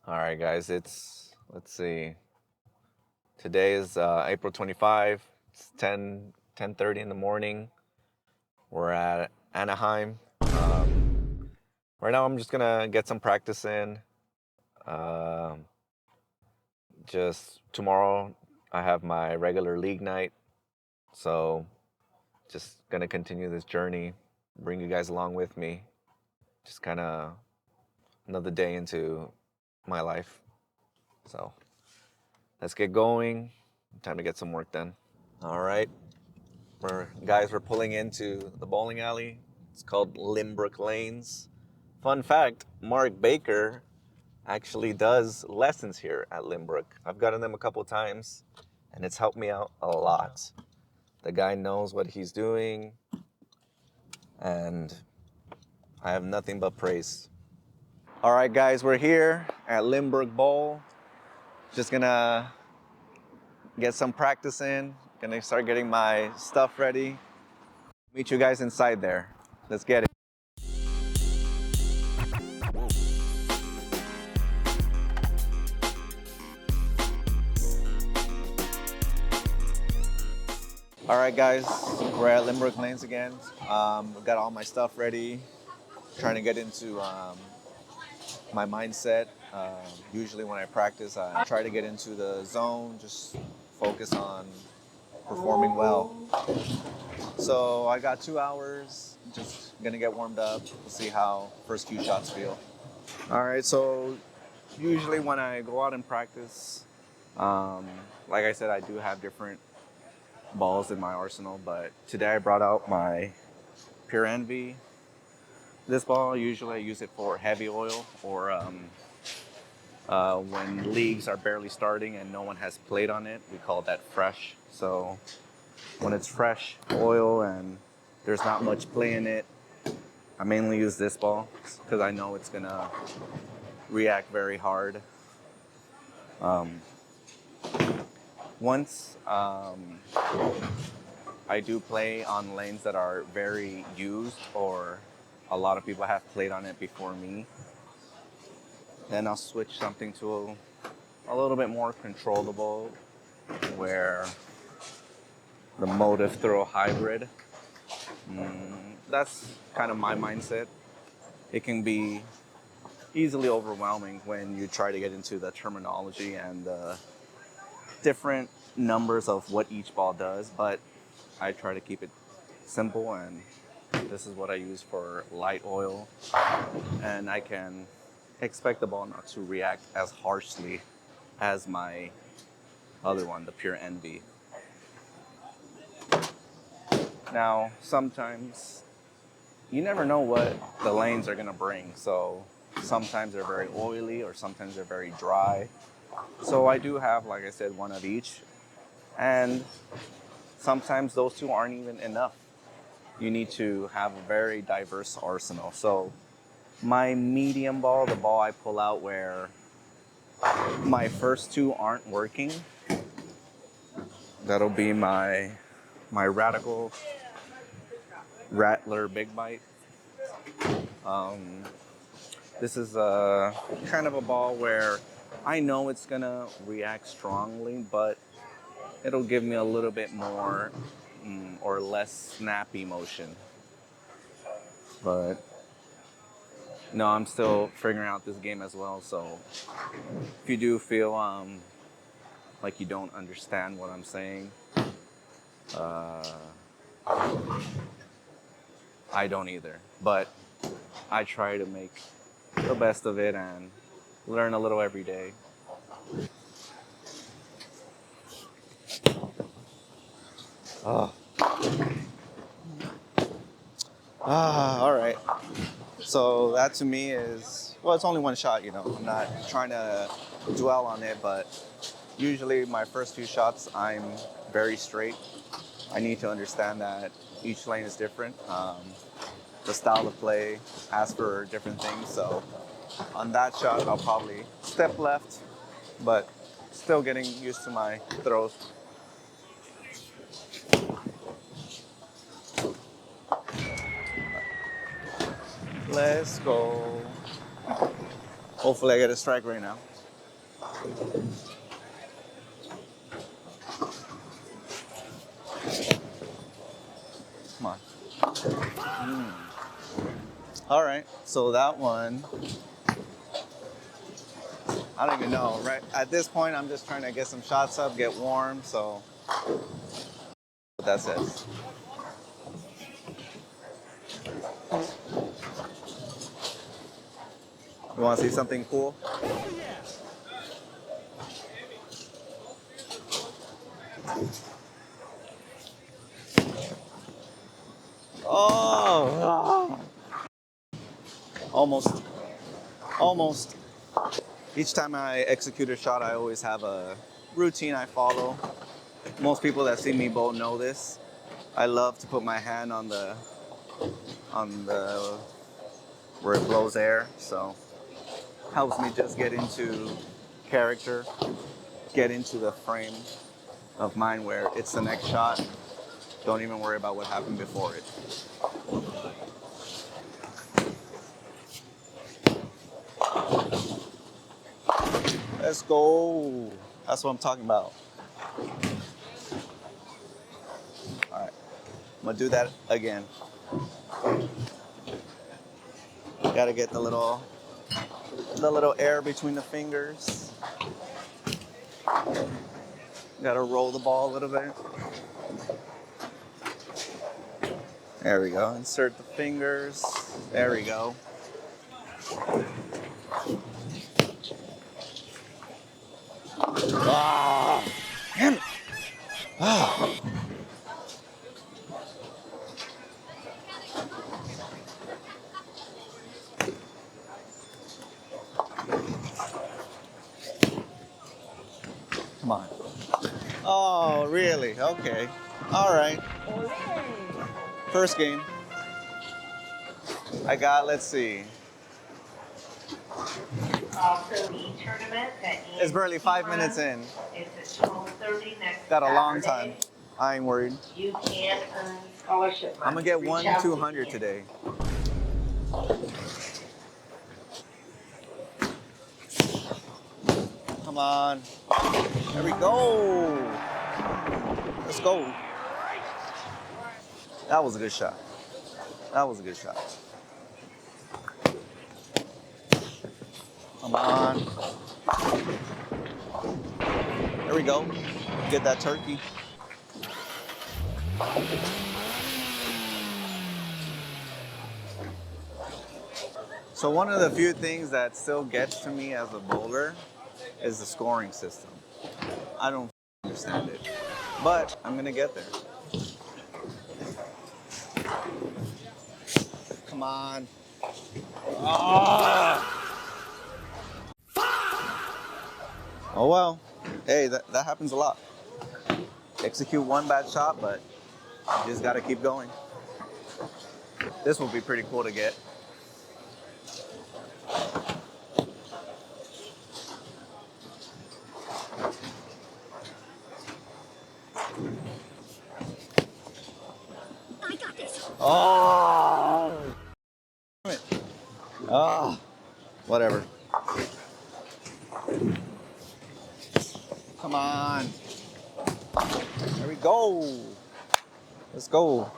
All right, guys, let's see. Today is April 25. It's 10:30 in the morning. We're at Anaheim. Right now, I'm just gonna get some practice in. Um, just tomorrow, I have my regular league night. So, just gonna continue this journey, bring you guys along with me. Just kind of another day into my life. So, let's get going. Time to get some work done. All right. We're pulling into the bowling alley. It's called Linbrook Lanes. Fun fact, Mark Baker actually does lessons here at Linbrook. I've gotten them a couple times, and it's helped me out a lot. The guy knows what he's doing, and I have nothing but praise. All right, guys, we're here at Linbrook Bowl. Just gonna get some practice in. Gonna start getting my stuff ready. Meet you guys inside there. Let's get it. All right, guys, we're at Linbrook Lanes again. Got all my stuff ready. Trying to get into my mindset. Usually when I practice, I try to get into the zone, just focus on performing well. So I got 2 hours, just gonna get warmed up, see how first few shots feel. All right, so usually when I go out and practice, like I said, I do have different balls in my arsenal, but today I brought out my Pure Envy. This ball, usually I use it for heavy oil or when leagues are barely starting and no one has played on it, we call that fresh. So when it's fresh oil and there's not much play in it, I mainly use this ball because I know it's gonna react very hard. Once I do play on lanes that are very used or a lot of people have played on it before me, then I'll switch something to a little bit more controllable where the motive throw hybrid. That's kind of my mindset. It can be easily overwhelming when you try to get into the terminology and the different numbers of what each ball does, but I try to keep it simple, and this is what I use for light oil, and I can expect the ball not to react as harshly as my other one, the Pure Envy. Now, sometimes you never know what the lanes are gonna bring, so sometimes they're very oily or sometimes they're very dry. So I do have, like I said, one of each, and sometimes those two aren't even enough. You need to have a very diverse arsenal. So my medium ball, the ball I pull out where my first two aren't working, that'll be my Radical Rattler Big Bite. This is a kind of a ball where I know it's gonna react strongly, but it'll give me a little bit more or less snappy motion. But no, I'm still figuring out this game as well. So if you do feel like you don't understand what I'm saying, I don't either. But I try to make the best of it and learn a little every day. Oh. All right. So that to me is, well, it's only one shot, you know. I'm not trying to dwell on it, but usually my first few shots, I'm very straight. I need to understand that each lane is different. The style of play asks for different things. So on that shot, I'll probably step left, but still getting used to my throws. Let's go. Hopefully I get a strike right now. Come on. All right, so that one, I don't even know. Right at this point, I'm just trying to get some shots up, get warm. So what that says. You want to see something cool? Oh, almost, almost. Each time I execute a shot, I always have a routine I follow. Most people that see me bowl know this. I love to put my hand on the where it blows air, so helps me just get into character, get into the frame of mind where it's the next shot. Don't even worry about what happened before it. Let's go. That's what I'm talking about. All right, I'm gonna do that again. Gotta get the little air between the fingers. Gotta roll the ball a little bit. There we go. Insert the fingers. There we go. Ah, damn it. Ah. Come on. Oh, really? Okay. All right. First game. I got, let's see. Also, the tournament that It's barely 5 minutes in. It's at 12:30 next Got a long Saturday. time. I ain't worried. You can earn scholarship money. I'm gonna get Reach one out to 200 Ian. today. Come on. There we go. Let's go. That was a good shot. That was a good shot. Come on. There we go. Get that turkey. So one of the few things that still gets to me as a bowler is the scoring system. I don't understand it, but I'm gonna get there. Come on. Ah! Oh well. Hey, that happens a lot. Execute one bad shot, but you just gotta keep going. This will be pretty cool to get. Oh! Damn it. Ah, whatever. Come on. There we go. Let's go.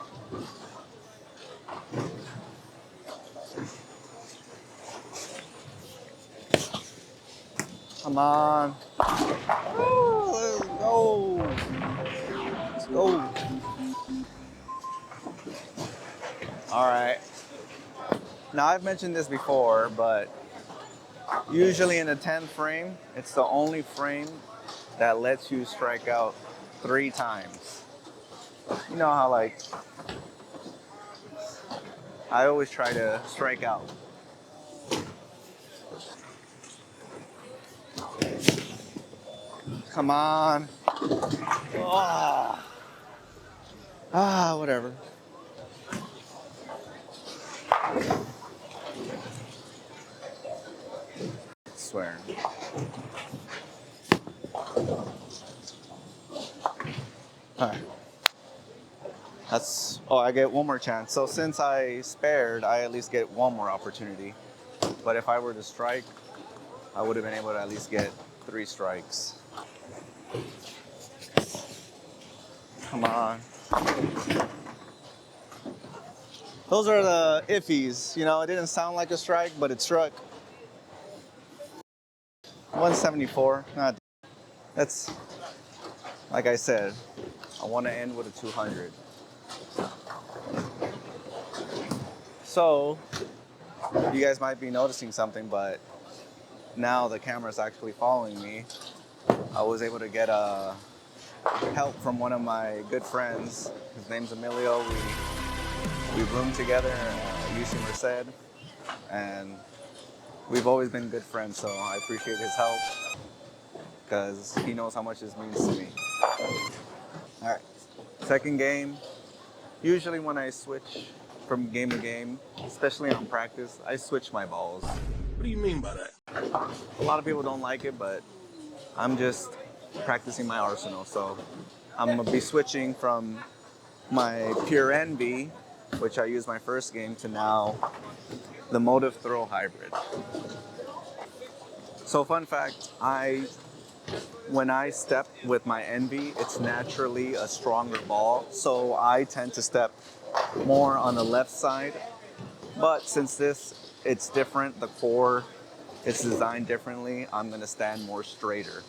Come on. Woo, let's go. Let's go. All right. Now, I've mentioned this before, but usually in a 10 frame, it's the only frame that lets you strike out 3 times. You know how, like, I always try to strike out. Come on. Whatever. I swear. All right. I get one more chance. So since I spared, I at least get one more opportunity. But if I were to strike, I would have been able to at least get 3 strikes. Come on. Those are the iffies. You know, it didn't sound like a strike, but it struck. 174. Not. That's, like I said, I want to end with a 200. So, you guys might be noticing something, but now the camera's actually following me. I was able to get help from one of my good friends. His name's Emilio. We roomed together at UC Merced, and we've always been good friends, so I appreciate his help because he knows how much this means to me. All right, second game. Usually when I switch from game to game, especially on practice, I switch my balls. What do you mean by that? A lot of people don't like it, but I'm just practicing my arsenal. So I'm gonna be switching from my pure envy, which I used my first game, to now the motive throw hybrid. So fun fact, when I step with my envy, it's naturally a stronger ball. So I tend to step more on the left side. But since it's different, the core, it's designed differently, I'm gonna stand more straighter.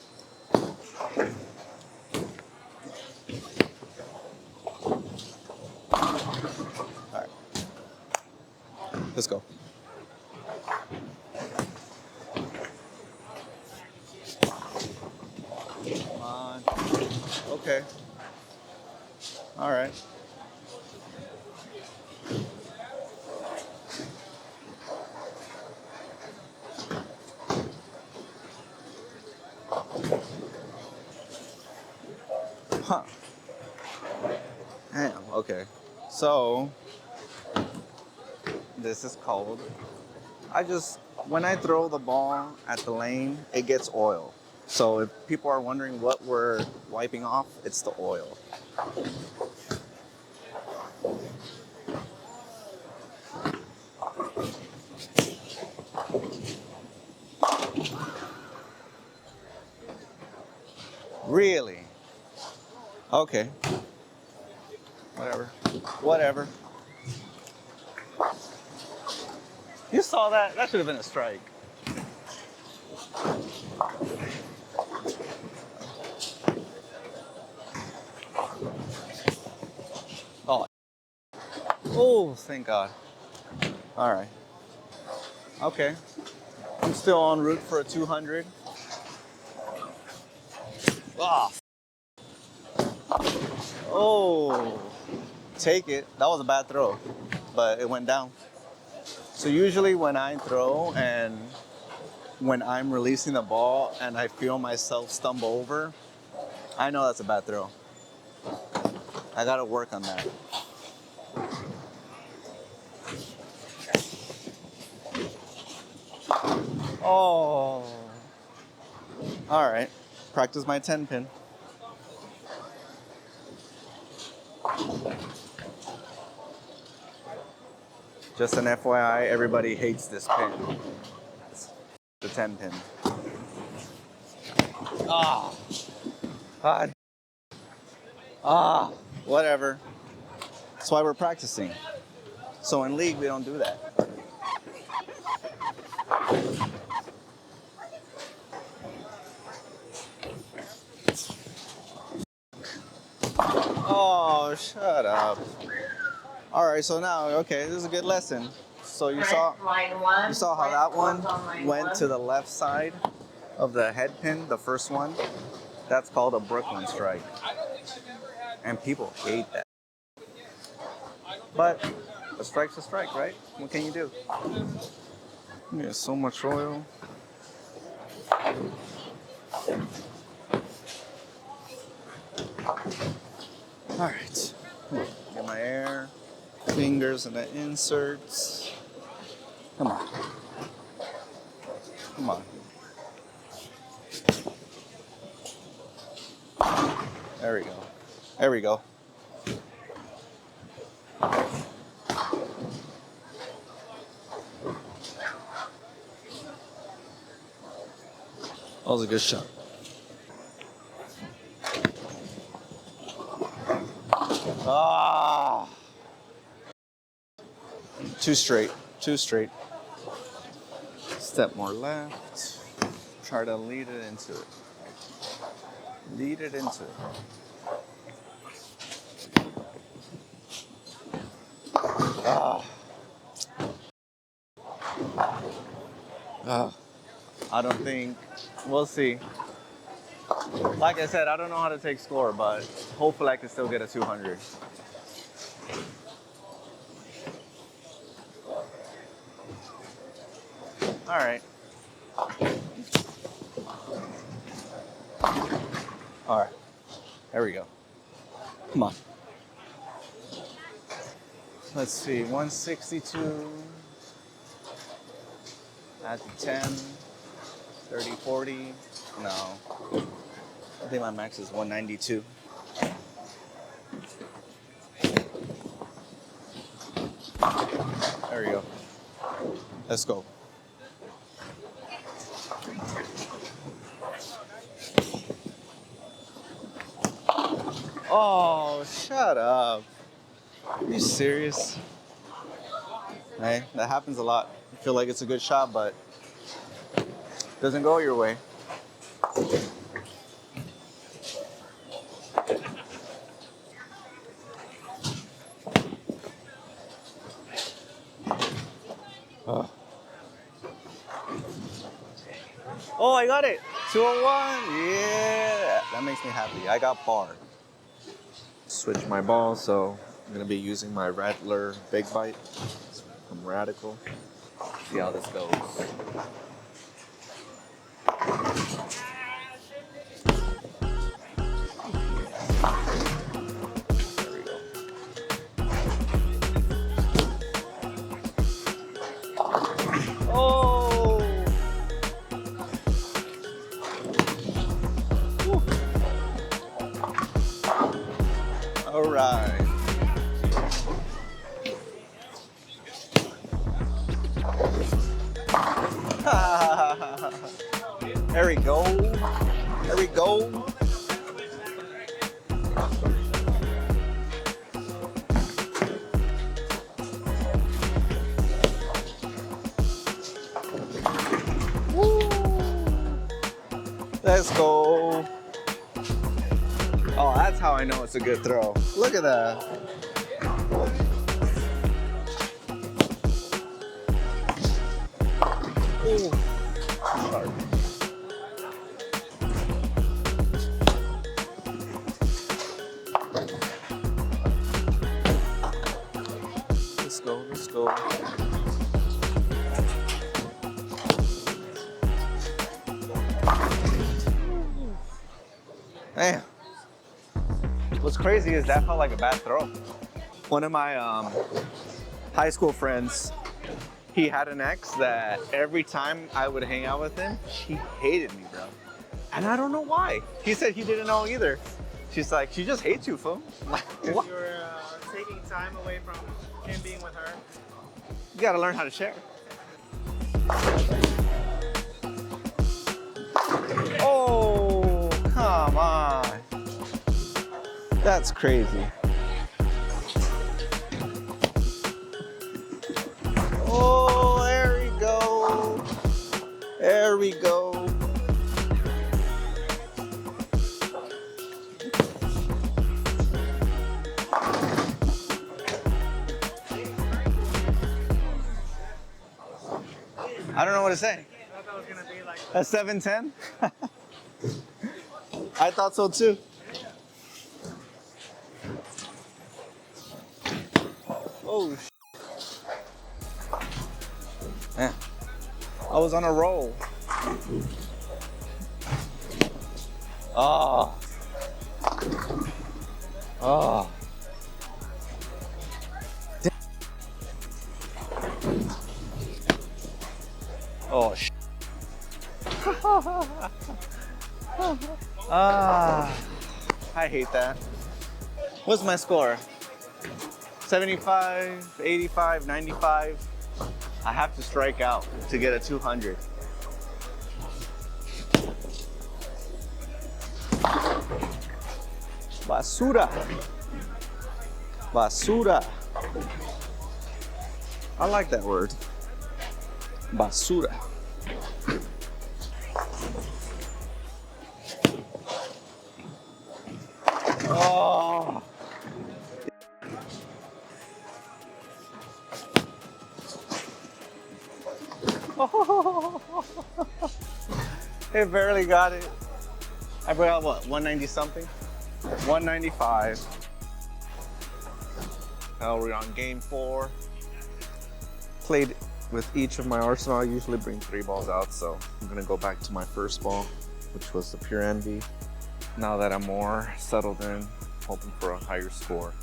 All right, let's go. Come on. Okay. All right. Huh. Damn. Okay. So this is cold. When I throw the ball at the lane, it gets oil. So if people are wondering what we're wiping off, it's the oil. Really? Okay. Whatever. Whatever. You saw that? That should have been a strike. Oh. Oh, thank God. All right. Okay. I'm still en route for a 200. Ah. Oh. Take it. That was a bad throw, but it went down. So usually when I throw and when I'm releasing the ball and I feel myself stumble over, I know that's a bad throw. I gotta work on that. Oh. All right. Practice my 10 pin. Just an FYI, everybody hates this pin. It's the 10 pin. Ah. God. Ah. Whatever. That's why we're practicing. So in league, we don't do that. Oh, shut up. All right, so now, okay, this is a good lesson. So you saw how that one went to the left side of the head pin, the first one? That's called a Brooklyn strike. And people hate that. But a strike's a strike, right? What can you do? Yeah, so much oil. All right, get my air, fingers in the inserts. Come on. Come on. There we go. There we go. That was a good shot. Ah, too straight, too straight. Step more left. Try to lead it into it. Lead it into it. Ah. Ah. I don't think, we'll see. Like I said, I don't know how to take score, but hopefully I can still get a 200. All right. All right. There we go. Come on. Let's see, 162 at the 10, 30, 40. No. I think my max is 192. There we go. Let's go. Oh, shut up. Are you serious? Hey, that happens a lot. You feel like it's a good shot, but it doesn't go your way. Oh, I got it. 201. Yeah. That makes me happy. I got par. Switch my ball, so I'm going to be using my Rattler Big Bite from Radical. See how this goes. There we go. Oh! Woo. All right. There we go. There we go. Woo. Let's go. Oh, that's how I know it's a good throw. Look at that. Ooh. Sharp. Let's go, let's go. Man, what's crazy is that felt like a bad throw. One of my high school friends, he had an ex that every time I would hang out with him, she hated me, bro. And I don't know why. He said he didn't know either. She's like, she just hates you, fool. Because you're taking time away from him being with her. You gotta learn how to share. Oh, come on. That's crazy. Oh, there we go. There we go. I don't know what to say. I thought that was gonna be like A 710? I thought so too. Oh, man. I was on a roll. Oh. Oh. Oh, I hate that. What's my score? 75, 85, 95. I have to strike out to get a 200. Basura. Basura. I like that word. Basura. Oh. It barely got it. I forgot what, 190 something? 195. Now we're on game 4. Played with each of my arsenal. I usually bring 3 balls out, so I'm gonna go back to my first ball, which was the Pure Envy. Now that I'm more settled in, hoping for a higher score.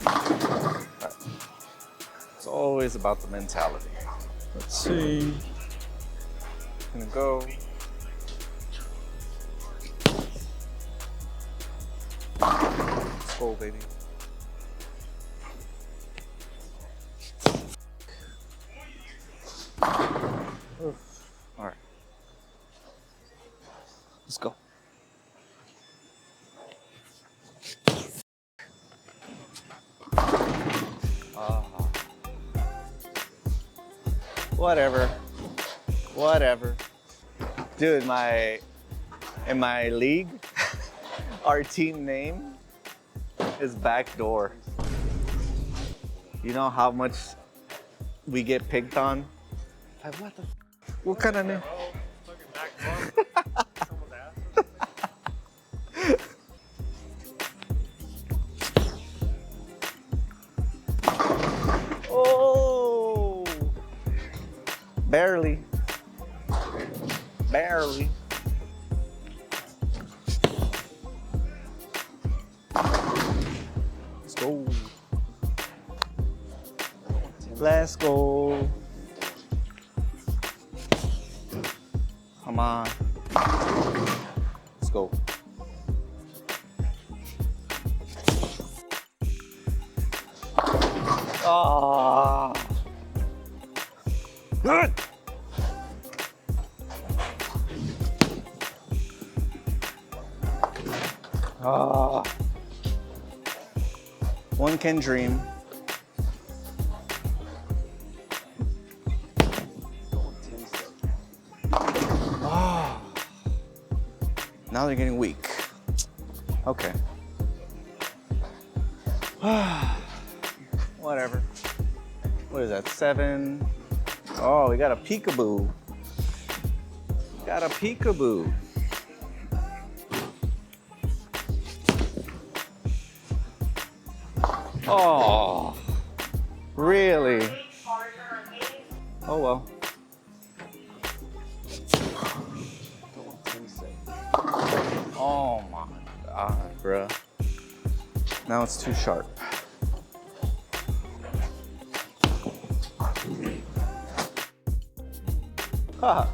Right. It's always about the mentality. Let's see. Gonna go. Let's go, baby. Oof. All right. Let's go. Whatever. Whatever. Dude, in my league, our team name is Backdoor. You know how much we get picked on? Like, what the what kind of name? Fucking back someone's ass. Oh! Barely. Barely. Let's go. Let's go. Come on. Let's go. Ah. Good. Ah. One can dream. Ah. Now they're getting weak. Okay. Whatever. What is that? 7. Oh, we got a peekaboo. Got a peekaboo. Oh, really? Oh well. Oh my God, bruh. Now it's too sharp. Ha.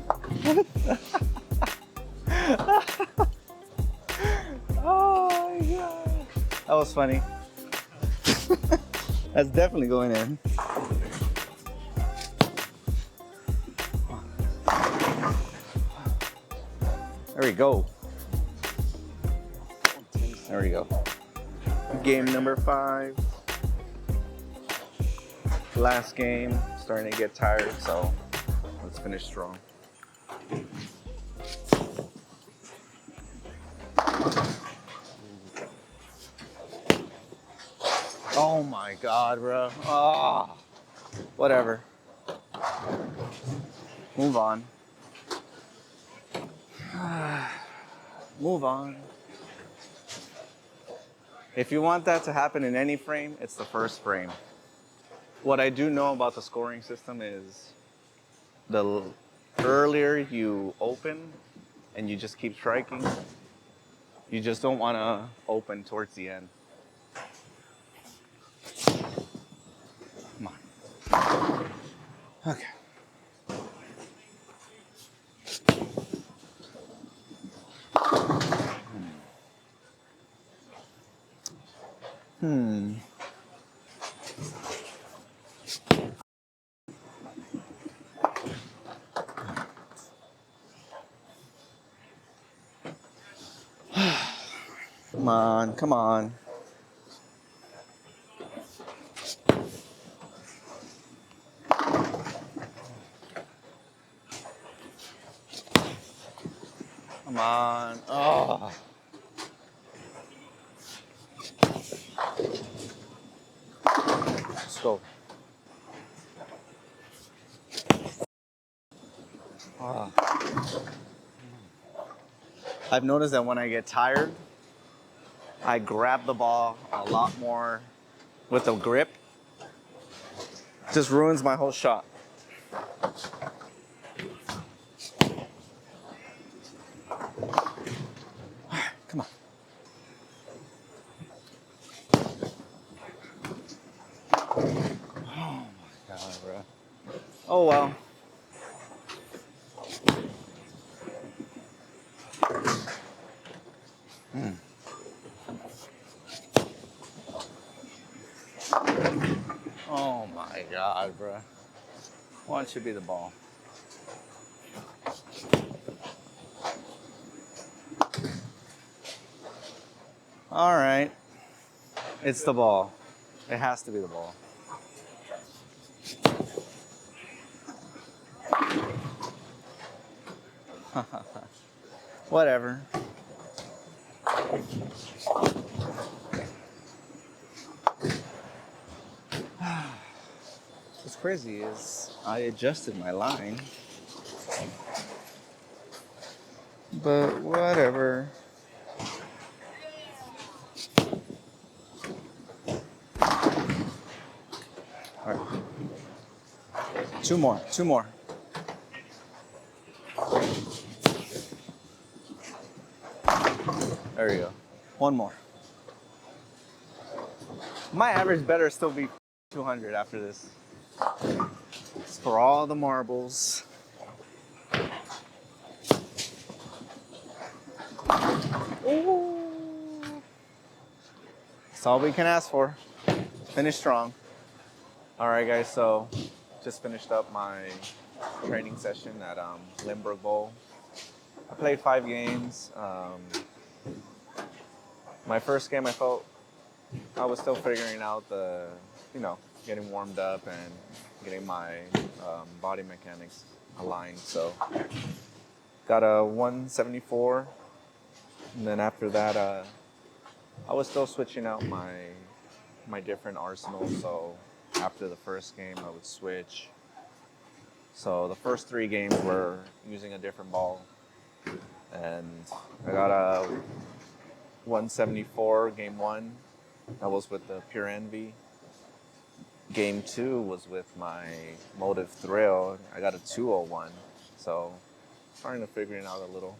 Oh my God. That was funny. That's definitely going in. There we go. There we go. Game number 5. Last game. Starting to get tired, so let's finish strong. Oh my God, bro. Ah, whatever. Move on. Move on. If you want that to happen in any frame, it's the first frame. What I do know about the scoring system is the earlier you open and you just keep striking, you just don't want to open towards the end. Come on. Okay. Come on, come on. Come on. Oh. Let's go. Oh. I've noticed that when I get tired, I grab the ball a lot more with a grip. Just ruins my whole shot. Come on. Oh my God, bro. Oh well. Oh my God, bro. Why don't you be the ball? All right. It's the ball. It has to be the ball. Whatever. What's crazy is I adjusted my line, but whatever. All right. Two more. Two more. There you go. One more. My average better still be 200 after this. It's for all the marbles. Ooh. That's all we can ask for. Finish strong. All right, guys. So, just finished up my training session at Linbrook Bowl. I played 5 games. My first game, I felt I was still figuring out getting warmed up and getting my body mechanics aligned. So, got a 174, and then after that, I was still switching out my different arsenals. So, after the first game, I would switch. So the first 3 games were using a different ball, and I got a 174 game 1. That was with the Pure Envy. Game 2 was with my Motive Thrill. I got a 201. So starting to figure it out a little.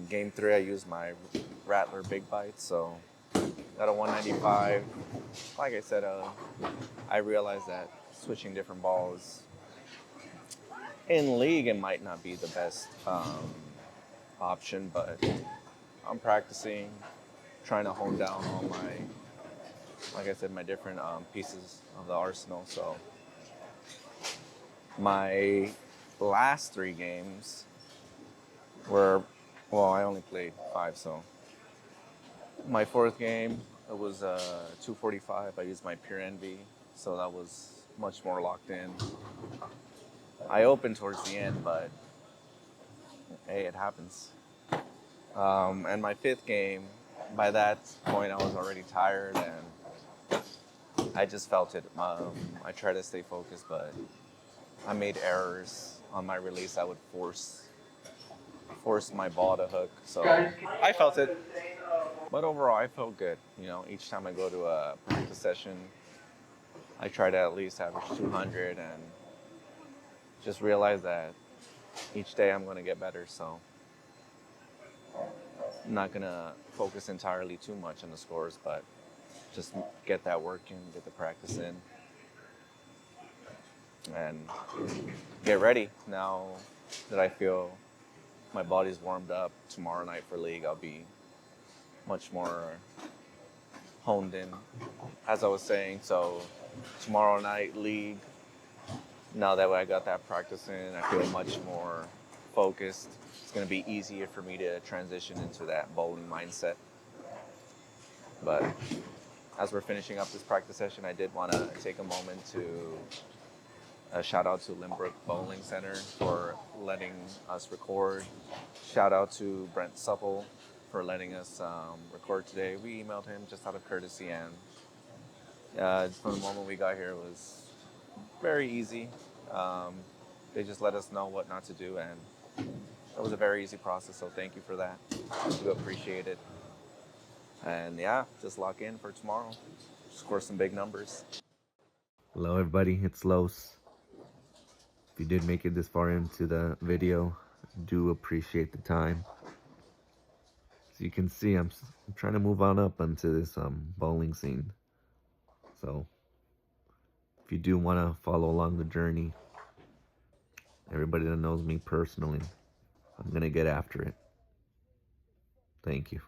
Game 3, I used my Rattler Big Bites. So got a 195. Like I said, I realized that switching different balls in league, it might not be the best option, but I'm practicing, trying to hone down on like I said, my different pieces of the arsenal. So my last 3 games were, well, I only played 5, so my 4th game, it was 245. I used my Pure Envy, so that was much more locked in. I opened towards the end, but hey, it happens. And my 5th game, by that point, I was already tired and I just felt it. I tried to stay focused, but I made errors on my release. I would force my ball to hook. So I felt it, but overall, I felt good. Each time I go to a practice session, I try to at least average 200 and just realize that each day I'm going to get better. So I'm not going to focus entirely too much on the scores, but just get that work in, get the practice in, and get ready. Now that I feel my body's warmed up, tomorrow night for league, I'll be much more honed in, as I was saying. So tomorrow night league, now that I got that practice in, I feel much more focused. It's going to be easier for me to transition into that bowling mindset. But as we're finishing up this practice session, I did want to take a moment to shout out to Linbrook Bowling Center for letting us record. Shout out to Brent Supple for letting us record today. We emailed him just out of courtesy, and from the moment we got here, it was very easy. They just let us know what not to do, and it was a very easy process, so thank you for that. We appreciate it. And yeah, just lock in for tomorrow. Score some big numbers. Hello everybody, it's Los. If you did make it this far into the video, I do appreciate the time. As you can see, I'm trying to move on up into this bowling scene. So if you do want to follow along the journey, everybody that knows me personally, I'm gonna get after it. Thank you.